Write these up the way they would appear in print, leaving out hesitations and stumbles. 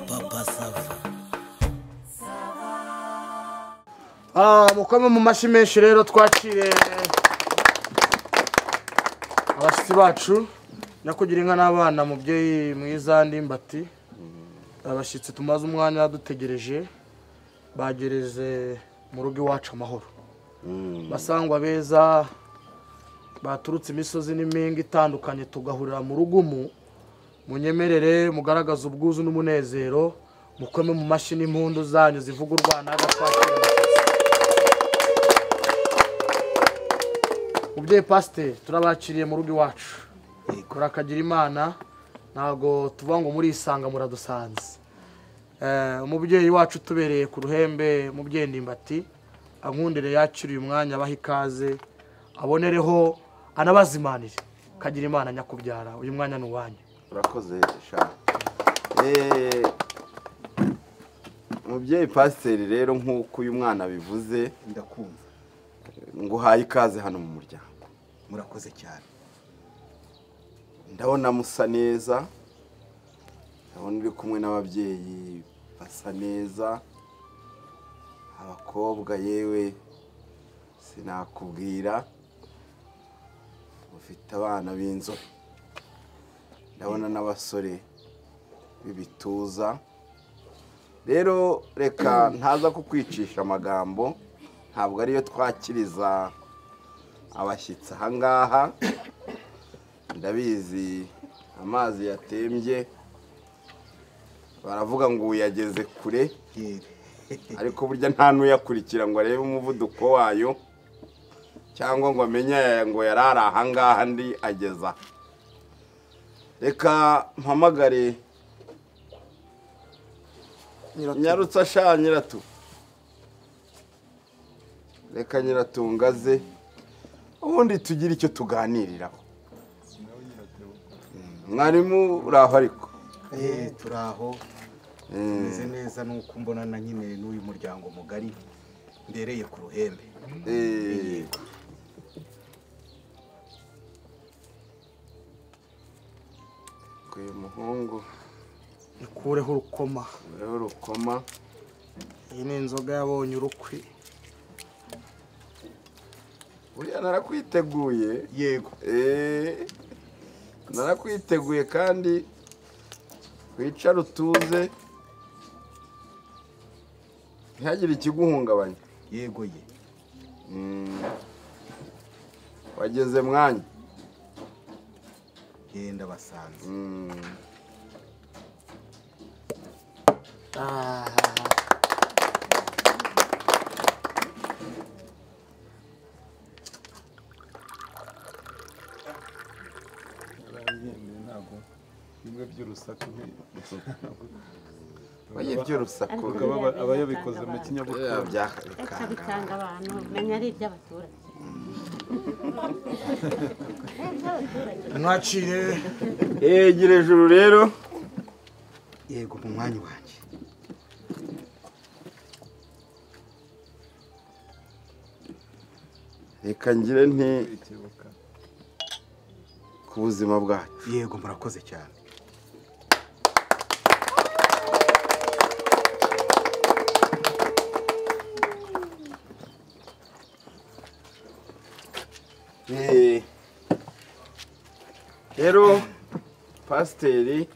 Papa Sava. Mukome mu mashi menshi rero twakire abashyitsi bacu nakugira inka n'abana mubyeyi mwiza ndimbati. Abashyitsi tumaze umwanya dutegereje bagereze mu rugo iwacu amahoro. Basangwa beza baturutse imisozi n'impinga itandukanye tugahurira mu rugo munyemerere mugaragaza ubwuzu n'umunezero mukome mu mashi n'impundu zanyu zivuga u Rwanda agatwakira. Mubyeyi Pasteur turabakiriye mu rugo iwacu. Kurakagira Imana ntago tuvuga ngo muri isanga muradusanze. Umubyeyi wacu tubereye ku ruhembe mubyeyi Ndimbati ankundire yakiriye umwanya abaha ikaze abonereho anabazimanire. Kagira Imana nyakubyara uyu mwanya n'uwanyu. Urakoze sha. Mubyeyi Pasteur rero nkuko uyu mwana bivuze ndakumva. Nguhaye ikaze hano mu muryango. Murakoze cyane. Ndabona musa neza. Ndabona uri kumwe n'ababyeyi basa neza. Abakobwa yewe sinakubwira. Ufite abana b'inzobe. Ndabona n'abasore b'ibituza. Rero reka ntaza kukwicisha amagambo. Ntabwo ariyo twakiriza abashyitsi ahangaha. Ndabizi amazi yatembye baravuga ngo uyageze kure ariko burya nta nuyakurikira ngo arebe umuvuduko wayo cyangwa ngo amenye ngo yarara ahangaha ndi ageza. Reka mpamagare Nyarutsa sha Nyiratu. Reka Nyiratungaze ubundi tugira icyo tuganiriraho. Mwarimu uraho ariko? Turaho. Meze neza nuko mbonana nyine n'uyu muryango mugari ndereye ku ruhembe. Uyu muhungu Ikureho urukoma. Urukoma. Iyi ni inzoga yabonye urukwi. Uriya narakwiteguye. Yego. Narakwiteguye kandi wicara utuze ntihagire ikiguhungabanya. Yego ye. Wageze mwanya. Yenda basanze. By'urusaku abayabikoze mu kinyabupfura bikanga abantu menya ari iby'abaturage. Mwakire. Gira ejuru rero. Yego mu mwanya wanjye. Reka ngire nti ku buzima bwacu. Yego murakoze cyane. Rero Pasiteri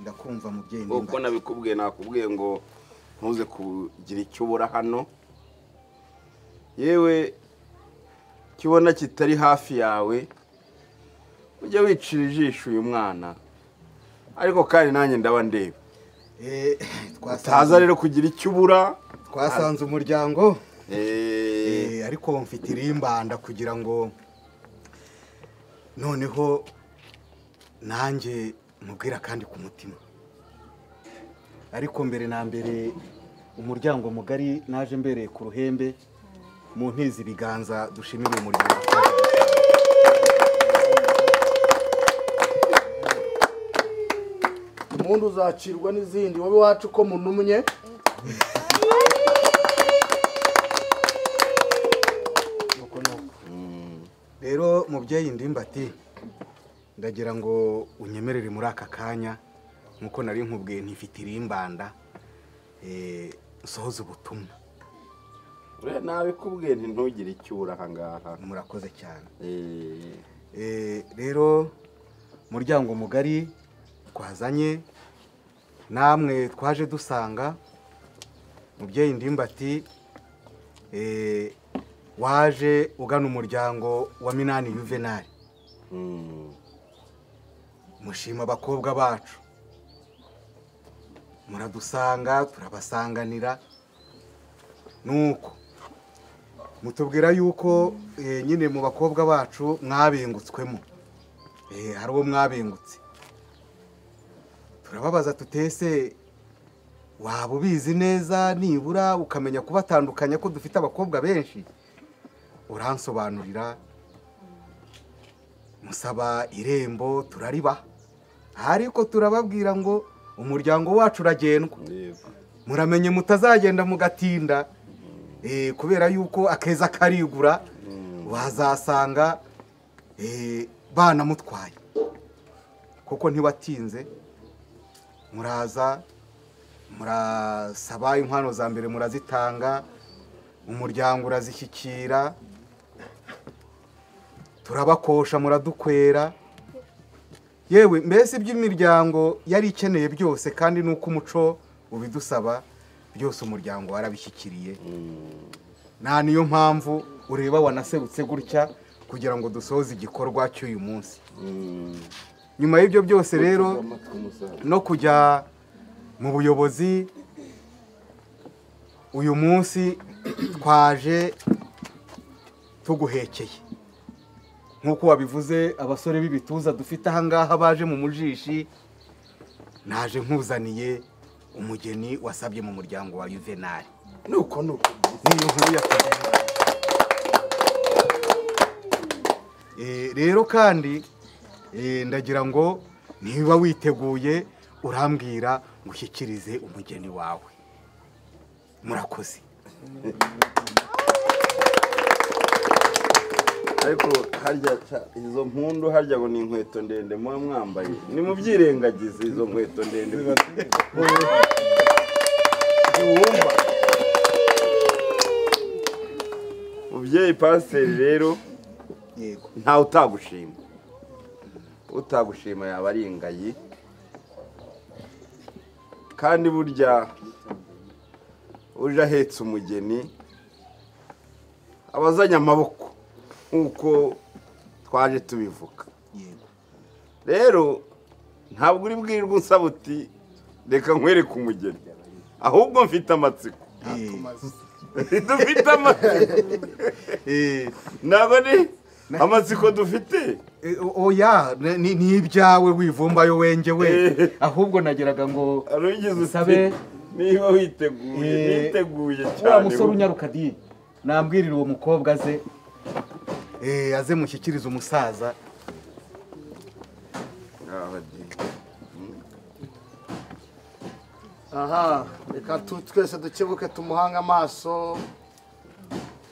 ndakumva mubyeyi uko nabikubwiye nakubwiye ngo ntuze kugira icyo ubura hano. Yewe kibona kitari hafi yawe ujye wicira ijisho uyu mwana ariko kandi nanjye ndaba ndeba. Taza rero kugira icyo ubura. Twasanze umuryango ariko mfite irimbanda kugira ngo noneho nanjye mubwira kandi ku mutima. Ariko mbere na mbere umuryango mugari naje mbereye ku ruhembe mu ntizi ibiganza dushimire umuryango. Umuntu uzacirwa n'izindi wowe wacu ko munumye. Rero mubyeyi Ndimbati ndagira ngo unyemerere muri aka kanya nkuko nari nkubwiye ntifitira imbanda sohoza ubutumwa. nabikubwiye ntugire icyura aha ngaha. Murakoze cyane. Rero muryango mugari twazanye namwe twaje dusanga mubyeyi Ndimbati waje ugana umuryango wa Minani Juvenal. Mushima abakobwa bacu, muradusanga turabasanganira, nuko mutubwira yuko nyine mu bakobwa bacu mwabengutswemo, hari uwo mwabengutse. Turababaza tutese waba ubizi neza nibura ukamenya kubatandukanya ko dufite abakobwa benshi? Uransobanurira. Musaba irembo turariba, ariko turababwira ngo umuryango wacu uragendwa, muramenye mutazagenda mugatinda, kubera yuko akeza karigura, wazasanga bana mutwaye. Kuko ntibatinze, muraza murasaba inkwano za mbere murazitanga, umuryango urazishyikira, turabakosha muradukwera. Yewe mbese iby'imiryango yari ikeneye byose, kandi nuko umuco ubidusaba byose umuryango warabishyikiriye. Nta niyo mpamvu ureba wanasebutse gutya kugira ngo dusoze igikorwa cy'uyu munsi. Nyuma y'ibyo byose rero no kujya mu buyobozi, uyu munsi twaje tuguhekeye nk'uko wabivuze. Abasore b'ibituza dufite aha ngaha baje mu mujishi, naje nkuzaniye umugeni wasabye mu muryango wa Juvenal. nuko niyo nkuru yakugenda. Rero kandi ndagira ngo niba witeguye urambwira ngushyikirize umugeni wawe. Murakoze. ariko harya izo mpundu harya ngo ni inkweto ndende muba mwambaye, ni mu byirengagize izo nkweto ndende wumva. Mubyeyi Pasiteri rero ntawe utagushima, utagushima yaba ari ingayi. Kandi burya uje ahetse umugeni abazanye amaboko nk'uko twaje tubivuga. Rero ntabwo uri bwirwe unsaba uti reka nkwereke umugeni, ahubwo mfite amatsiko. Dufite amatsiko, ntabwo ni amatsiko dufite. Oya, ni ibyawe wivumbayo wengewe, ahubwo nageraga ngo usabe niba witeguye. Niteguye cyane. Wa musore unyaruka di nambwirira uwo mukobwa aze mushyikiriza umusaza. aha reka twese dukebuke tumuhanga amaso.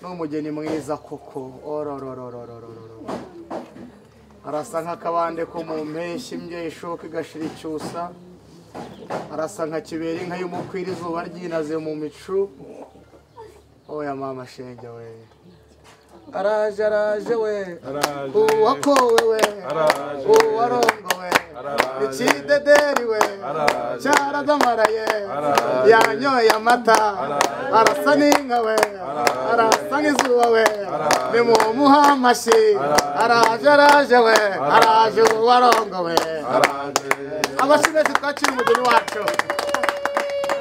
n'umugeni mwiza koko. arasa nk'akabande ko mu mpeshyi imbyeyi ishoka igashira icyusa. arasa nka kibera inka y'umukwira izuba ryinaze mu micu. oya mama shenge we, araje araje we, uwakowe we, uwarongowe, ikidederi we, cyaradamaraye, yanyoye amata, arasa n'inka we, arasa nk'izuba we, nimumuha amashyi. araje araje we, araje uwarongowe. amashyi menshi twakira umugeni wacu.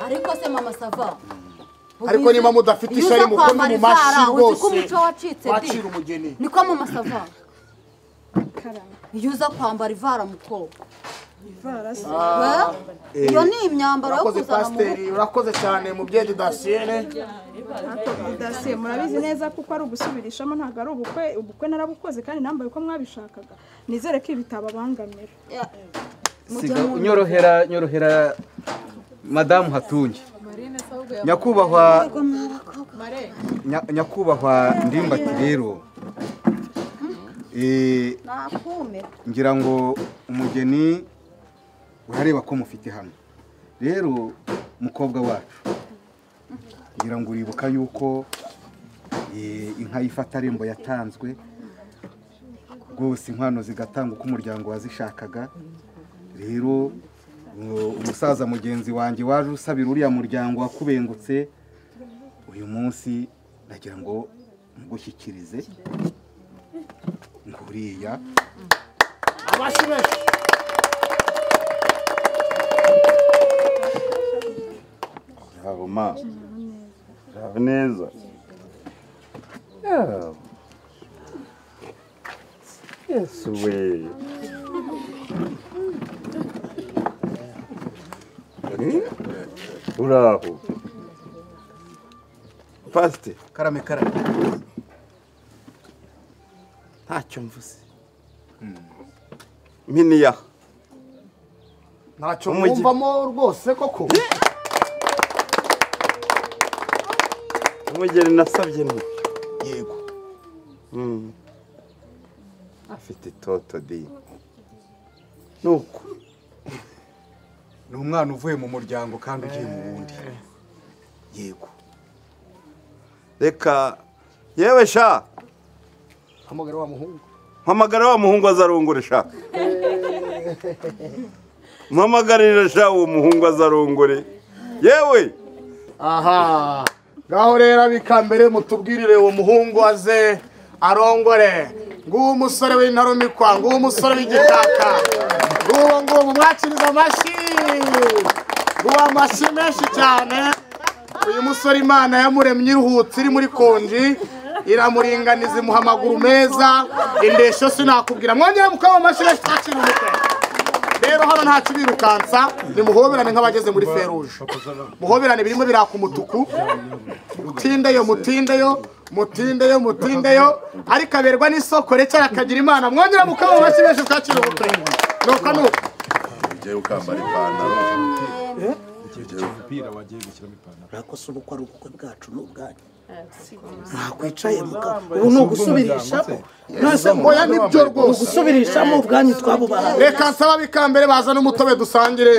ariko se mama sava, ariko niba mudafite ishari muko mu mashi rwose wacira umugeni. niko mama sava, iyo uza kwambara ivara mukobwa, iyo ni imyambaro yo kuzana mu rugo. urakoze cyane mubyeyi Dasiene. Dasiye murabizi neza kuko ari ugusubirishamo, ntabwo ari ubukwe. ubukwe narabukoze kandi nambaye uko mwabishakaga. nizere ko ibitababangamira. nyorohera madamu Hatungi. nyakubahwa Ndimbati rero nakume ngira ngo umugeni urareba ko mufite hano rero mukobwa wacu ngira ngo uribuka yuko inka y'ifatarembo yatanzwe rwose inkwano zigatanga uko umuryango wazishakaga rero umusaza mugenzi wanjye waje usabira uriya muryango wakubengutse uyu munsi nagira ngo ngushyikirize nguriya bravo ma bravo neza yesu we uraho pasite karame karame ntacyo mvuze miniya ntacyo mwumvamo rwose koko umugeni nasabye ni yego afite itoto di nuko ni umwana uvuye mu muryango kandi ugiye mu wundi yego reka yewe sha hamagara wa muhungu mpamagara wa muhungu azarongore sha mpamagarira sha uwo muhungu azarongore yewe aha ngaho rero abikambere mutubwirire uwo muhungu aze arongore nguwo umusore w'intarumikwa nguwo umusore w'igitaka nguwo mwakiriza amashyi nguwo amashyi menshi cyane uyu musore imana yamuremye iruhutse iri muri konji iramuringaniza imuha amaguru meza indeshyo sinakubwira mwongere mukaba amashyi menshi twakira umutwe rero hano nta kibirukansa nimuhoberane nk'abageze muri feruje muhoberane birimo biraka umutuku mutindeyo ariko aberwa n'isoko rekera akagira imana mwongera mukaba amashyi menshi twakira umutwe nuko ugiye ukambara ipantaro umupira wagiye gushyiramo ipantaro urakoze ubu ko ari ubukwe bwacu n'ubwanyu ntakwicaye mugabo ubu ni ugusubirishamo oya nibyo rwose ugusubirishamo ubwanyu twabubahaye reka nsaba bikambere baza n'umutobe dusangire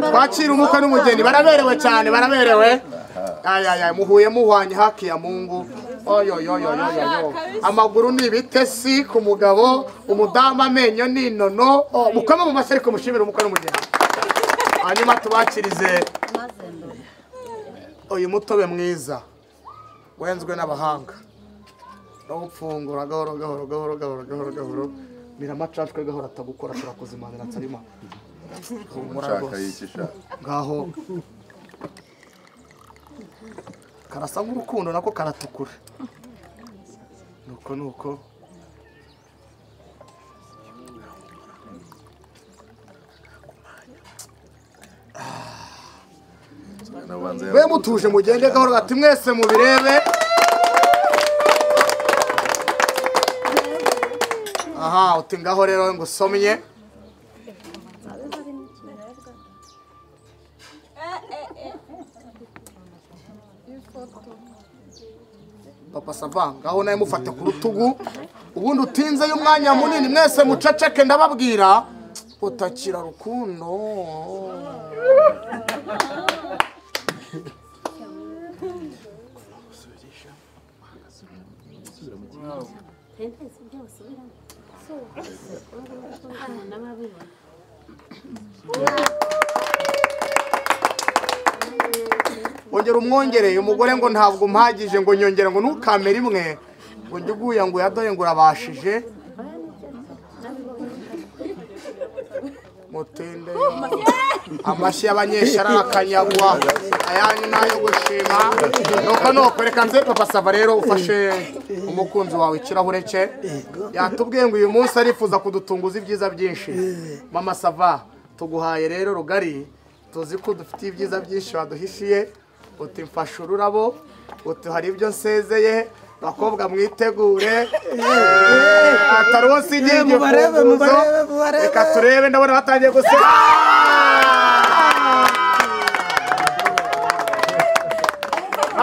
twakira umukwe n'umugeni baraberewe cyane baraberewe muhuye muhwanye haki ya mungu amaguru ni ibitesi ku mugabo umudamu amenyo ni inono mukome mu mashyi ariko mushimire umukwe n'umugeni hanyuma tubakirize uyu mutobe mwiza wenzwe n'abahanga no gupfungura gahoro miramacacwe gahora atagukora ashobora kuzimanira nsarima ngaho karasa nk'urukundo nako karatukura nuko we mutuje mugende gahoro gati mwese mubirebe aha uti ngaho rero ngo usomye papa sava ngaho nawe mufate ku rutugu ubundi utinzeyo umwanya munini mwese muceceke ndababwira utakira rukundo ongera umwongereye umugore ngo ntabwo mpagije ngo nyongere ngo ntukamere imwe ngo njye uguye ngo yadoye ngo urabashije mutende amashyi y'abanyeshuri arakanyagwa ayanyu nayo gushima nuko reka nze papa sava rero ufashe umukunzi wawe ikirahure cye yatubwiye ngo uyu munsi arifuza kudutunguza ibyiza byinshi mama sava tuguhaye rero rugari tuzi ko dufite ibyiza byinshi waduhishiye uti mfashe ururabo uti hari ibyo nsezeye bakobwa mwitegure atari wose igihe igifunguzo reka turebe ndabona batangiye guseka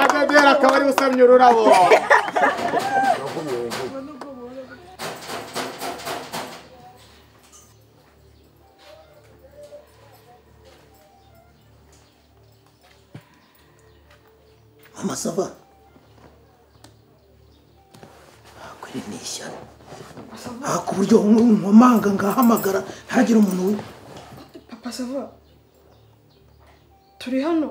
adedera akaba ari usamye ururabo amasava kuri nishyano ku buryo nkomanga ngahamagara ntagire umuntu papa sava turi hano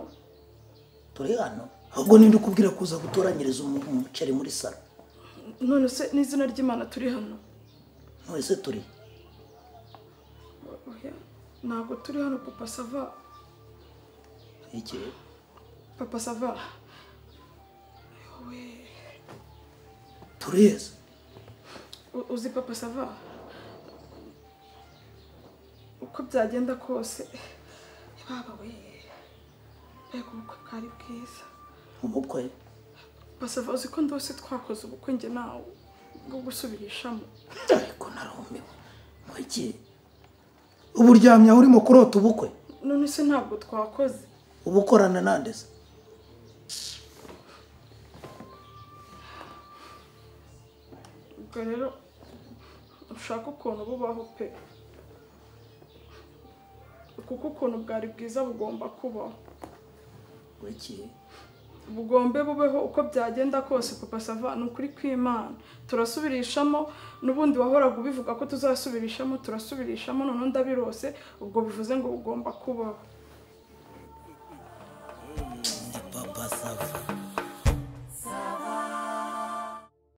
ahubwo ninde ukubwira kuza gutoranyiriza umuceri muri salo none se n'izina ry'Imana turi hano none se turi ntabwo turi hano papa sava iki papa sava turize uzi papa sava uko byagenda kose baba we mbega ubukwe bwari bwiza umukwe papa sava uzi ko ndose twakoze ubukwe njye nawe bwo gusubirishamo ariko narumiwe mwiki uburyamya urimo kurota ubukwe none se ntabwo twakoze ubukorana nande se ubwo rero ushaka ukuntu bubaho pe kuko ukuntu bwari bwiza bugomba kubaho wiki bugombe bubeho uko byagenda kose papa sava ni ukuri kw'Imana turasubirishamo n'ubundi wahoraga ubivuga ko tuzasubirishamo turasubirishamo none ndabirose ubwo bivuze ngo bugomba kubaho